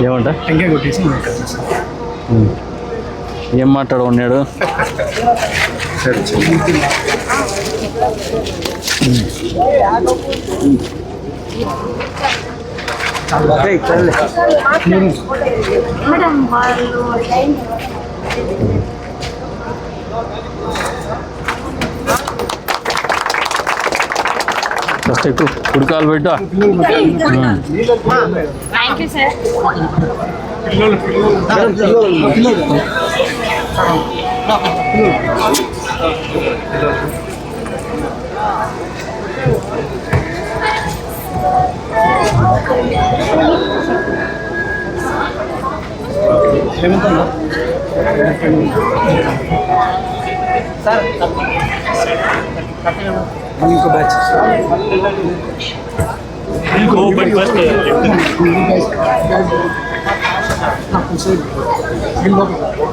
ఏమంట టెంకాయ కొట్టేసి ఏం మాట్లాడు ఉన్నాడు. సరే ఫస్ట్ ఎక్కువ కుడికాలు పెట్టా. Thank you sir. సార్ ఇంకో బ్యాచ్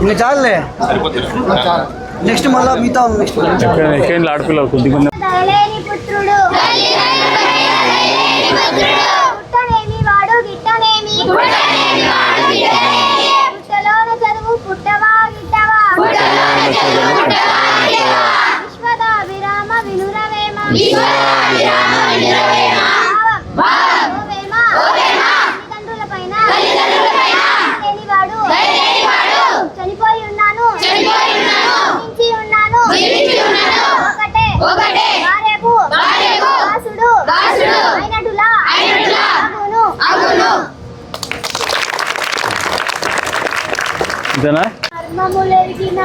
ఇంకా చాలులే నెక్స్ట్ మళ్ళీ మిగతా నెక్స్ట్ ఎక్కడ ఆడపిల్ల కొద్దిగా పుత్రుడు పుట్టనేమి వాడు గిట్టనేమి పుట్టలోన చదువు పుట్టవా గిట్టవా విశ్వదాభిరామ వినురవేమ తల్లిదండ్రుల పైన లేనివాడు చనిపోయి ఉన్నాను ఉన్నాను ఒకటే వారేపు వాసుడు అయినటులా అగును. ఇదేనా మర్మములెరిగిన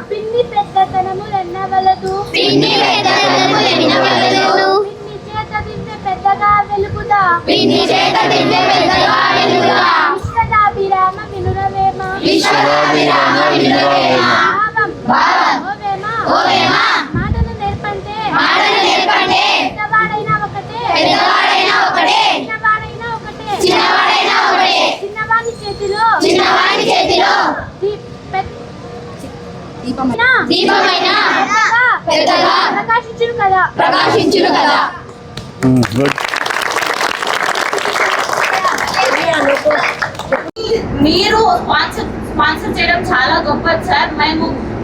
పిన్ని పెద్దతనములెన్నవలదు పిన్ని చేత దివ్య పెద్దగా వెలుగుదా విశ్వదాభిరామ వినురవేమ మాటలు నేర్పంటే పెద్దవాడైనా ఒకటే చిన్నవాడైనా ఒకటే చిన్నవాడి చేతిలో దీపమైన ప్రకాశించును కదా. మీరు స్పాన్సర్ చేయడం చాలా గొప్పది సార్.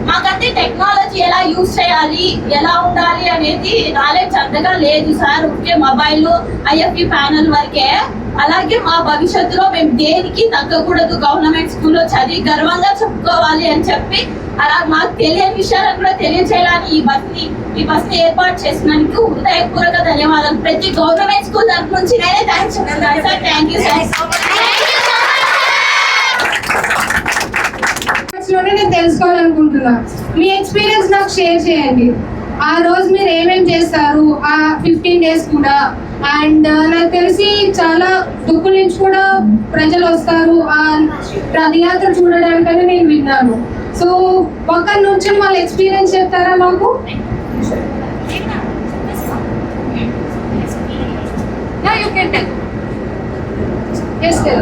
మాకంటే టెక్నాలజీ ఎలా యూజ్ చేయాలి, ఎలా ఉండాలి అనేది నాలెడ్జ్ అంతగా లేదు sir. Okay, mobile IFE panel వరకే. అలాగే మా భవిష్యత్తులో మేము దేనికి తగ్గకూడదు, గవర్నమెంట్ స్కూల్లో చదివి గర్వంగా చెప్పుకోవాలి అని చెప్పి అలా మాకు తెలియని విషయాలను కూడా తెలియచేయాలని ఈ బస్ని ఏర్పాటు చేసినందుకు హృదయపూర్వక ధన్యవాదాలు. ప్రతి గవర్నమెంట్ స్కూల్ తరఫు నుంచి నేనే థ్యాంక్స్ చెప్తున్నాను సార్. Thank you sir. నేను తెలుసుకోవాలనుకుంటున్నా, మీ ఎక్స్పీరియన్స్ నాకు షేర్ చేయండి. ఆ రోజు మీరు ఏమేమి చేస్తారు ఆ 15 days కూడా. అండ్ నాకు తెలిసి చాలా దుఃఖం నుంచి కూడా ప్రజలు వస్తారు ఆ రథయాత్ర చూడడానికని నేను విన్నాను. సో పక్కన నుంచి వాళ్ళ ఎక్స్పీరియన్స్ చెప్తారా మాకు? You can tell. Yes, sir.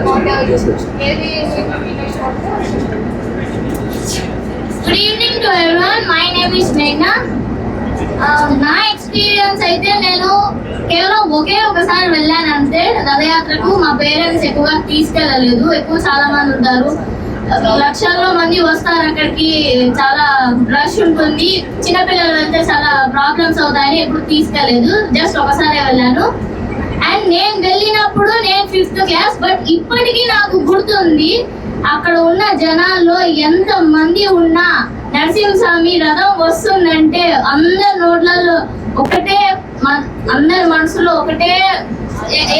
Good evening to everyone. My name is Meghna. నా ఎక్స్పీరియన్స్ అయితే నేను కేవలం ఒకసారి వెళ్ళాను అంతే రథయాత్రకు. మా పేరెంట్స్ ఎక్కువగా తీసుకెళ్ళలేదు. చాలా మంది ఉంటారు, లక్షల్లో మంది వస్తారు అక్కడికి, చాలా రష్ ఉంటుంది. చిన్నపిల్లలు వెళ్తే చాలా ప్రాబ్లమ్స్ అవుతాయని ఎప్పుడు తీసుకెళ్ళలేదు. జస్ట్ ఒకసారి వెళ్ళాను. అండ్ నేను వెళ్ళినప్పుడు నేను 5th class, బట్ ఇప్పటికీ నాకు గుర్తుంది అక్కడ ఉన్న జనాల్లో ఎంత మంది ఉన్నా నరసింహస్వామి రథం వస్తుందంటే అందరి నోట్లలో ఒకటే, అందరి మనసులో ఒకటే,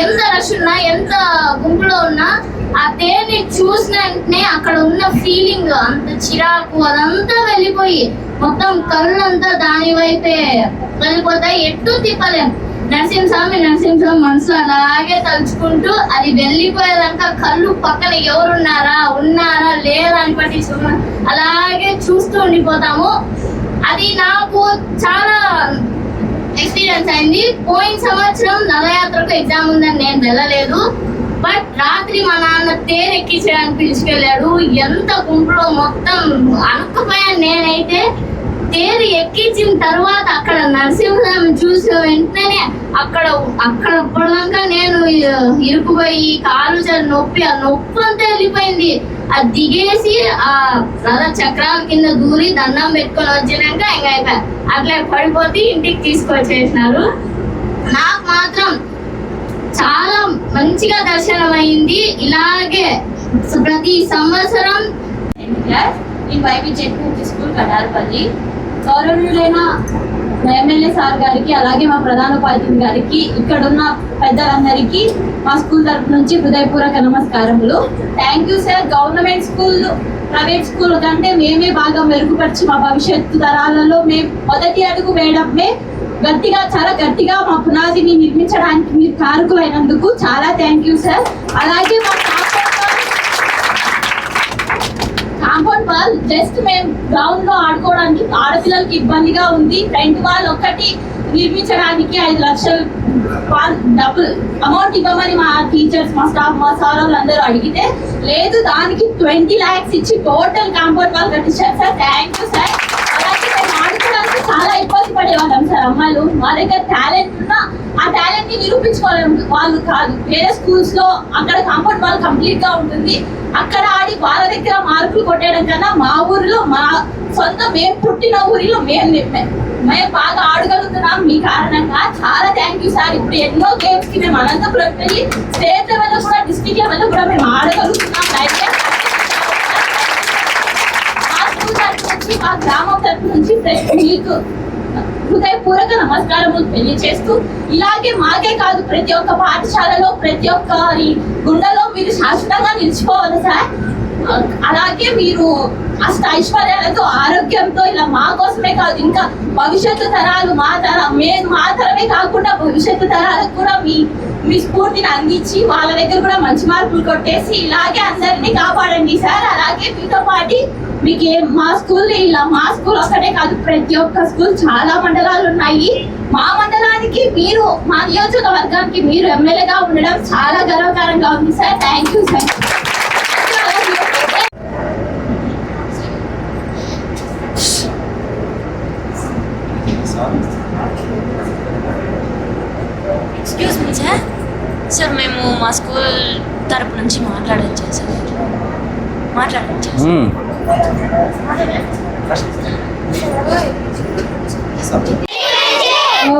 ఎంత రష్ ఉన్నా ఎంత గుంపులో ఉన్నా ఆ తేరుని చూసిన వెంటనే అక్కడ ఉన్న ఫీలింగ్, అంత చిరాకు అదంతా వెళ్ళిపోయి మొత్తం కళ్ళంతా దాని వైపే వెళ్ళిపోతాయి. ఎటు తిప్పలేం. నరసింహస్వామి మనసులో అలాగే తలుచుకుంటూ అది వెళ్ళిపోయేదాకా కళ్ళు పక్కన ఎవరున్నారా లేదా అని పట్టించుకున్నా అలాగే చూస్తూ ఉండిపోతాము. అది నాకు చాలా ఎక్స్పీరియన్స్ అయింది. పోయిన సంవత్సరం రథయాత్రకు ఎగ్జామ్ ఉందని నేను వెళ్ళలేదు, బట్ రాత్రి మా నాన్న తేరు ఎక్కించడానికి పిలుచుకెళ్ళాడు. ఎంత గుంపులో మొత్తం అనుకుపోయాను నేనైతే. తేరు ఎక్కించిన తర్వాత అక్కడ నరసింహస్వామి చూసిన వెంటనే అక్కడ అప్పటిదాకా నేను ఇరుకుపోయి కాలు నొప్పి, ఆ నొప్పి అంతా వెళ్ళిపోయింది. అది దిగేసి ఆ రథ చక్రాల కింద దూరి దండం పెట్టుకొని వచ్చినాక ఇంకా అయిపోయా. అట్లా పడిపోతే ఇంటికి తీసుకొచ్చేసినారు. నాకు మాత్రం చాలా మంచిగా దర్శనం అయింది. ఇలాగే ప్రతి సంవత్సరం ఇన్ వైబీ జెడ్పీ స్కూల్ కడారపల్లి. గౌరవనీయులైన ఎమ్మెల్యే సార్ గారికి, అలాగే మా ప్రధాన ఉపాధ్యాయుని గారికి, ఇక్కడున్న పెద్దలందరికీ మా స్కూల్ తరఫు నుంచి హృదయపూర్వక నమస్కారములు. Thank you sir. Government school private school కంటే మేమే బాగా మెరుగుపరిచి మా భవిష్యత్తు తరాలలో మేము మొదటి అడుగు వేయడమే చాలా గట్టిగా మా పునాదిని నిర్మించడానికి మీరు కారకులైనందుకు చాలా థ్యాంక్ యూ సార్. అలాగే మా కాంపౌండ్ వాల్ జస్ట్ మేము గ్రౌండ్ లో ఆడుకోవడానికి ఆడపిల్లలకి ఇబ్బందిగా ఉంది. ఫ్రంట్ వాల్ ఒక్కటి నిర్మించడానికి 5 లక్షలు డబ్బులు అమౌంట్ ఇవ్వమని మా టీచర్స్, మా స్టాఫ్, మా సార్ వాళ్ళందరూ అడిగితే లేదు, దానికి 20 lakhs ఇచ్చి టోటల్ కాంపౌండ్ వాల్ కట్టించారు సార్. Thank you sir. అలాగే మేము ఆడుకోవడానికి చాలా ఇబ్బంది పడేవాళ్ళం సార్. అమ్మాయిలు మా దగ్గర టాలెంట్ ఉన్నా ఆ టాలెంట్ ని నిరూపించుకోలేము వాళ్ళు కాదు. వేరే స్కూల్స్ లో అక్కడ కాంపౌండ్ వాల్ కంప్లీట్ గా ఉంటుంది, అక్కడ ఆడి వాళ్ళ దగ్గర మార్కులు కొట్టేయడం కన్నా మా ఊరిలో, మా సొంత మేము పుట్టిన ఊరిలో మేము బాగా ఆడగలుగుతున్నాం మీ కారణంగా. చాలా థ్యాంక్ యూ సార్. ఇప్పుడు ఎన్నో గేమ్స్ కి మేము అనంతపురం వెళ్ళి స్టేట్ లెవెల్ లో కూడా, డిస్ట్రిక్ట్ లెవెల్ లో కూడా మేము ఆడగలుగుతున్నాం. మా స్కూల్ తరఫు నుంచి, మా గ్రామం తరఫు నుంచి మీకు హృదయపూర్వక నమస్కారములు తెలియజేస్తూ, ఇలాగే మాకే కాదు ప్రతి ఒక్క పాఠశాలలో, ప్రతి ఒక్కరి గుండెలో మీరు శాశ్వతంగా నిలిచిపోవాలి సార్. అలాగే మీరు అష్ట ఐశ్వర్యాలతో, ఆరోగ్యంతో ఇలా మా కోసమే కాదు, ఇంకా భవిష్యత్తు తరాలు మా తరమే కాకుండా భవిష్యత్తు తరాలకు కూడా మీ స్ఫూర్తిని అందించి వాళ్ళ దగ్గర కూడా మంచి మార్కులు కొట్టేసి ఇలాగే అందరినీ కాపాడండి సార్. అలాగే మీతో పాటు మీకు మా స్కూల్ ఒక్కటే కాదు, ప్రతి ఒక్క స్కూల్ చాలా మండలాలు ఉన్నాయి. మా మండలానికి మీరు, మా నియోజకవర్గానికి మీరు ఎమ్మెల్యేగా ఉండడం చాలా గర్వకారంగా ఉంది sir. Thank you sir. Excuse me sir. Sir మేము మా స్కూల్ తరపు నుంచి మాట్లాడొచ్చా సార్? మాట్లాడొచ్చా?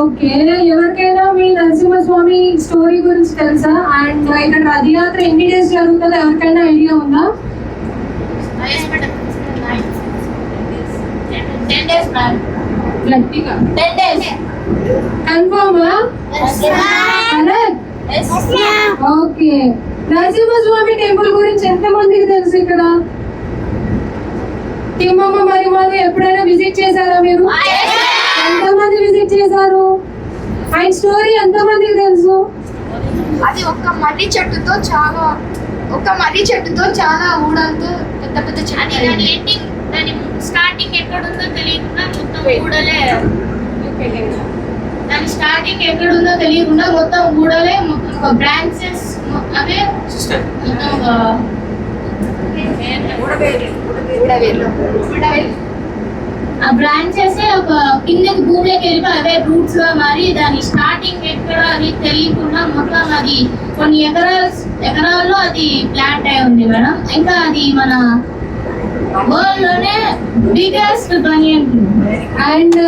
ఓకే, ఎవరికైనా మీ నరసింహస్వామి స్టోరీ గురించి తెలుసా? అండ్ ఇక్కడ రథయాత్ర ఎన్ని డేస్ జరుగుతుందో ఎవరికైనా ఐడియా ఉందా? 10 days మ్యామ్. గట్టిగా 10 days. కన్ఫర్మా? ఓకే. నరసింహస్వామి టెంపుల్ గురించి ఎంతమందికి తెలుసు ఇక్కడ? తిమ్మమ్మ మరిమాలు ఎప్పుడైనా విజిట్ చేశారా మీరు? ఎంతమంది విజిట్ చేశారు? ఆయన స్టోరీ ఎంతమందికి తెలుసు? అది ఒక మర్రి చెట్టుతో చాలా ఊడలతో పెద్ద పెద్ద చెట్టు. దాని స్టార్టింగ్ ఎక్కడుందో తెలియకుండా మొత్తం ఊడలే. దాని స్టార్టింగ్ ఎక్కడుందో తెలియకుండా మొత్తం ఊడలే, మొత్తం బ్రాంచెస్ అవే ఆ బ్రాంచెస్ ఒక కిందకి భూమిలోకి వెళ్ళిపోయి అవే రూట్స్ గా మారి దాని స్టార్టింగ్ ఎక్కడ అది తెలియకుండా మొత్తం అది కొన్ని ఎకరాల్లో అది ప్లాంట్ అయి ఉంది మేడం. ఇంకా అది మన వరల్డ్ లోనే బిగ్గెస్ట్ బనియన్. అండ్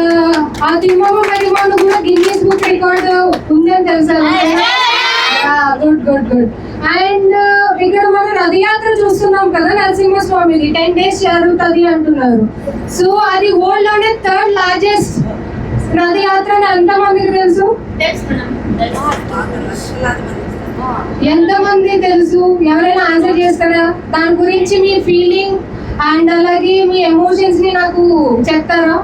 ఆ తిమ్మమ్మ మరిమాలు కూడా గిన్నీస్ బుక్ రికార్డ్ ఉందని తెలుసా? గుడ్. అండ్ ఇక్కడ మనం రథయాత్ర చూస్తున్నాం కదా నరసింహస్వామిది, 10 days జరుగుతుంది అంటున్నారు. సో అది వరల్డ్ లోనే 3rd లార్జెస్ట్ రథయాత్ర అని ఎంతమందికి తెలుసు? ఎంతమంది తెలుసు? ఎవరైనా ఆన్సర్ చేస్తారా? దాని గురించి మీ ఫీలింగ్ అండ్ అలాగే మీ ఎమోషన్స్ ని నాకు చెప్తారా?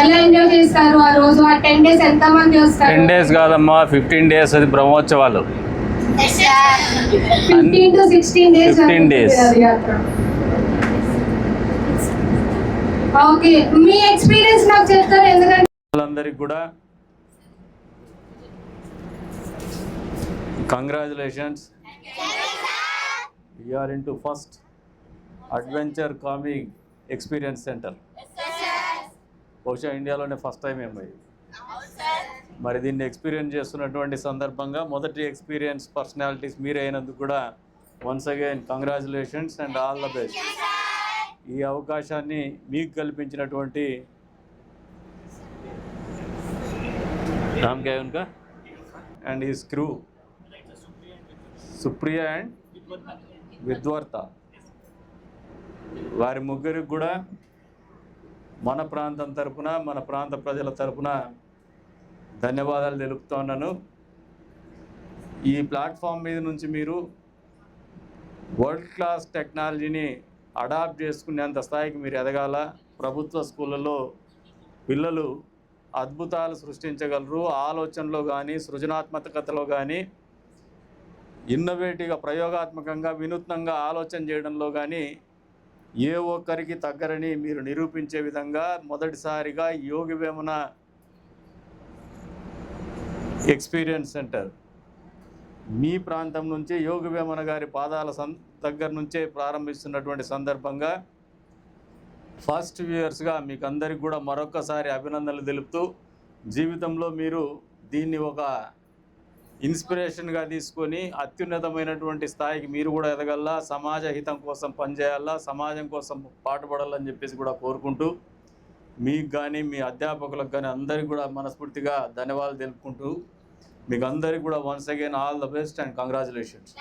ఎలా ఎంజాయ్ చేస్తారు ఆ రోజు? ఆ 10 days ఎంతమంది వస్తారు? 10 days కాదమ్మా, 15 days అది బ్రహ్మోత్సవాలు. 15 to 16 days. 15 days. ఓకే, మీ ఎక్స్పీరియన్స్ నాకు చెప్తారా? ఎందుకంటే వాళ్ళందరికీ కూడా congratulations. You are into first adventure comic experience centre. బహుశా ఇండియాలోనే ఫస్ట్ టైం ఏమో ఇది. మరి దీన్ని ఎక్స్పీరియన్స్ చేస్తున్నటువంటి సందర్భంగా మొదటి ఎక్స్పీరియన్స్ పర్సనాలిటీస్ మీరే అయినందుకు కూడా once again congratulations and all the best. ఈ అవకాశాన్ని మీకు కల్పించినటువంటి नाम क्या है उनका and his crew Supriya and Vidvartha వారి ముగ్గురికి కూడా మన ప్రాంతం తరపున మన ప్రాంత ప్రజల తరపున ధన్యవాదాలు తెలుపుతున్నాను. ఈ ప్లాట్ఫామ్ మీద నుంచి మీరు వరల్డ్ క్లాస్ టెక్నాలజీని అడాప్ట్ చేసుకునేంత స్థాయికి మీరు ఎదగాల. ప్రభుత్వ స్కూళ్ళలో పిల్లలు అద్భుతాలు సృష్టించగలరు. ఆలోచనలో కానీ సృజనాత్మకతలో కానీ ఇన్నోవేటివ్గా ప్రయోగాత్మకంగా వినూత్నంగా ఆలోచన చేయడంలో కానీ ఏ ఒక్కరికి తగ్గరని మీరు నిరూపించే విధంగా మొదటిసారిగా యోగి వేమన ఎక్స్పీరియన్స్ సెంటర్ మీ ప్రాంతం నుంచి యోగి వేమన గారి పాదాల దగ్గర నుంచే ప్రారంభిస్తున్నటువంటి సందర్భంగా ఫస్ట్ వ్యూయర్స్గా మీకు అందరికి కూడా మరొకసారి అభినందనలు తెలుపుతూ జీవితంలో మీరు దీన్ని ఒక ఇన్స్పిరేషన్గా తీసుకొని అత్యున్నతమైనటువంటి స్థాయికి మీరు కూడా ఎదగల్లా, సమాజ హితం కోసం పనిచేయాలా, సమాజం కోసం పాటుపడాలని చెప్పేసి కూడా కోరుకుంటూ మీకు కానీ మీ అధ్యాపకులకు కానీ అందరికీ కూడా మనస్ఫూర్తిగా ధన్యవాదాలు తెలుపుకుంటూ మీకు అందరికీ కూడా once again all the best and congratulations.